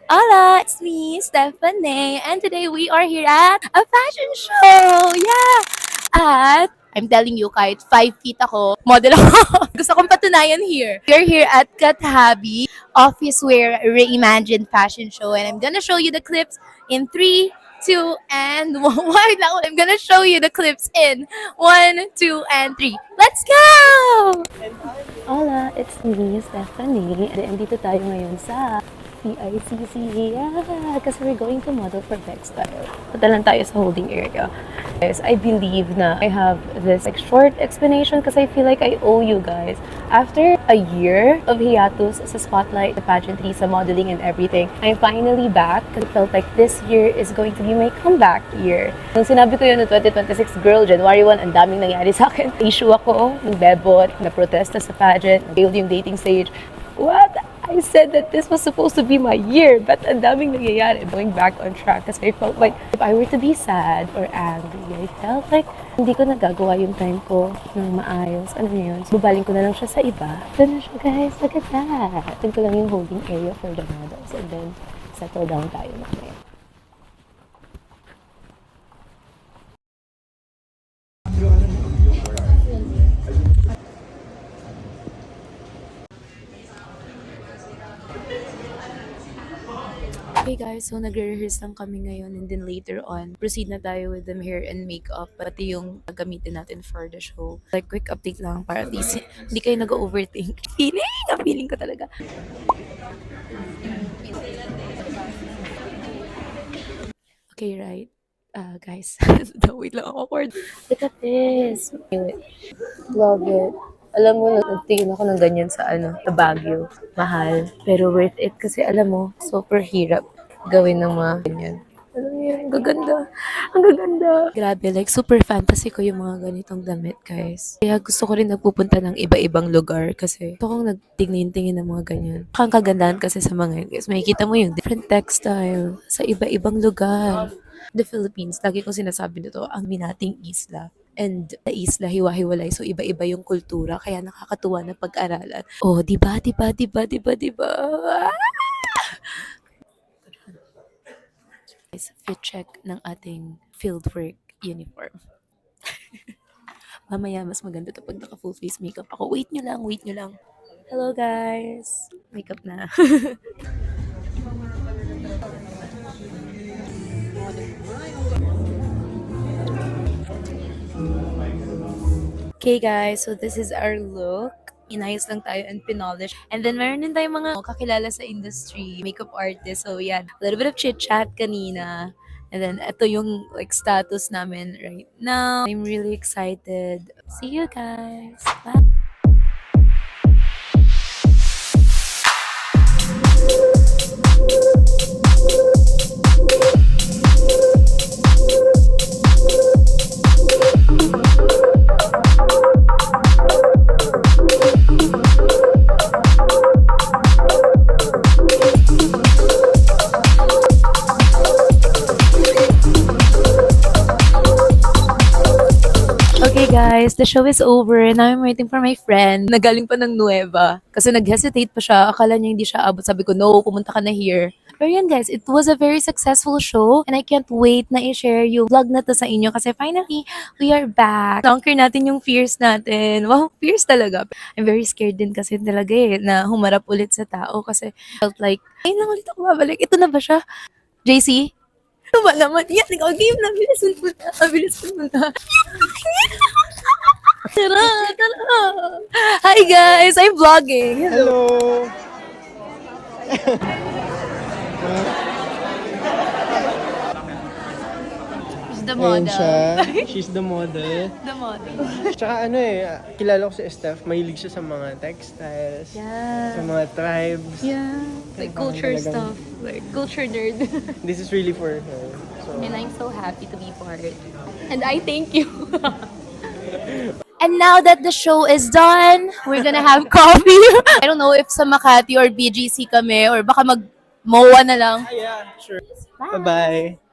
Hola, it's me, Stephanie, and today we are here at a fashion show! Yeah! At, I'm telling you, kahit 5 feet ako, model ako. Gusto kong patunayan here. We're here at Kathabi Office Wear Reimagined Fashion Show, and I'm gonna show you the clips in 3, 2, and 1. Wait lang, I'm gonna show you the clips in 1, 2, and 3. Let's go! Hola, it's me, Stephanie. Andito tayo ngayon sa PICC. Yeah, kasi we're going to model for textile. Punta lang tayo sa holding area. Guys, I believe na I have this short explanation kasi I feel like I owe you guys. After a year of hiatus sa spotlight, the pageantry, sa modeling and everything, I'm finally back. I felt like this year is going to be my comeback year. Nung sinabi ko yun no 2026, girl, January 1, ang daming nangyari sa akin. Issue ako, ng bebot, na protesta sa pageant, failed yung dating stage. What? I said that this was supposed to be my year, but ang daming nangyayari. Going back on track kasi I felt like if I were to be sad or angry, I felt like hindi ko nagagawa yung time ko ng maayos. Ano yun? Bubaling ko na lang siya sa iba. Doon na siya, guys. Agad na. Ito ko lang yung holding area for the models and then settle down tayo mamaya. Okay guys, so nagre-rehearse lang kami ngayon and then later on, proceed na tayo with the hair and makeup pati yung gagamitin natin for the show. Like quick update lang para at least hindi kayo nag-overthink. Feeling ko talaga. Okay, right. Guys, wait lang, awkward. Look at this. Love it. Alam mo, nagtingin ako ng ganyan sa sa Baguio. Mahal. Pero worth it kasi alam mo, super hirap gawin ng mga ganyan. Alam mo yun, ang gaganda. Ang gaganda. Grabe, like super fantasy ko yung mga ganitong damit, guys. Kaya gusto ko rin nagpupunta ng iba-ibang lugar kasi gusto kong nagtingin-tingin ng mga ganyan. Ang kagandahan kasi sa mga yun, guys. Makikita mo yung different textile sa iba-ibang lugar. The Philippines, lagi kong sinasabi nito, ang minating isla. And sa isla, hiwa-hiwalay. So, iba-iba yung kultura. Kaya nakakatuwa na pag-aralan. Oh, diba, diba, diba, diba, diba? Guys, fit check ng ating fieldwork uniform. Mamaya, mas maganda kapag naka-full face makeup ako. Wait nyo lang, wait nyo lang. Hello, guys. Makeup na. Okay guys, so this is our look. Inayos lang tayo and pinolosh. And then meron din tayong mga kakilala sa industry, makeup artist. So yeah, a little bit of chit-chat kanina. And then ito yung like status namin right now. I'm really excited. See you guys. Bye. Okay guys, the show is over and now I'm waiting for my friend. Nagaling pa ng Nueva. Kasi nag-hesitate pa siya. Akala niya hindi siya abot. Sabi ko, no, pumunta ka na here. Pero yan guys, it was a very successful show and I can't wait na i-share yung vlog na to sa inyo kasi finally, we are back. Conquer natin yung fears natin. Wow, fears talaga. I'm very scared din kasi talaga na humarap ulit sa tao kasi felt like, ay lang ulit ako babalik. Ito na ba siya? JC? Ano ba naman? Yan, game na. Bilis mo punta. Bilis mo punta. Tara, tara. Hi guys, I'm vlogging. Hello! She's the Ayun model. siya. She's the model. The model. Tsaka kilala ko si Steph, mahilig siya sa mga textiles, sa Yeah. mga tribes. Yeah. Like culture Talagang- stuff. Like culture nerd. This is really for her. So, And I'm so happy to be part. And I thank you. And now that the show is done, we're gonna have coffee. I don't know if sa Makati or BGC kami or baka mag-MOA na lang. yeah, sure. Bye-bye.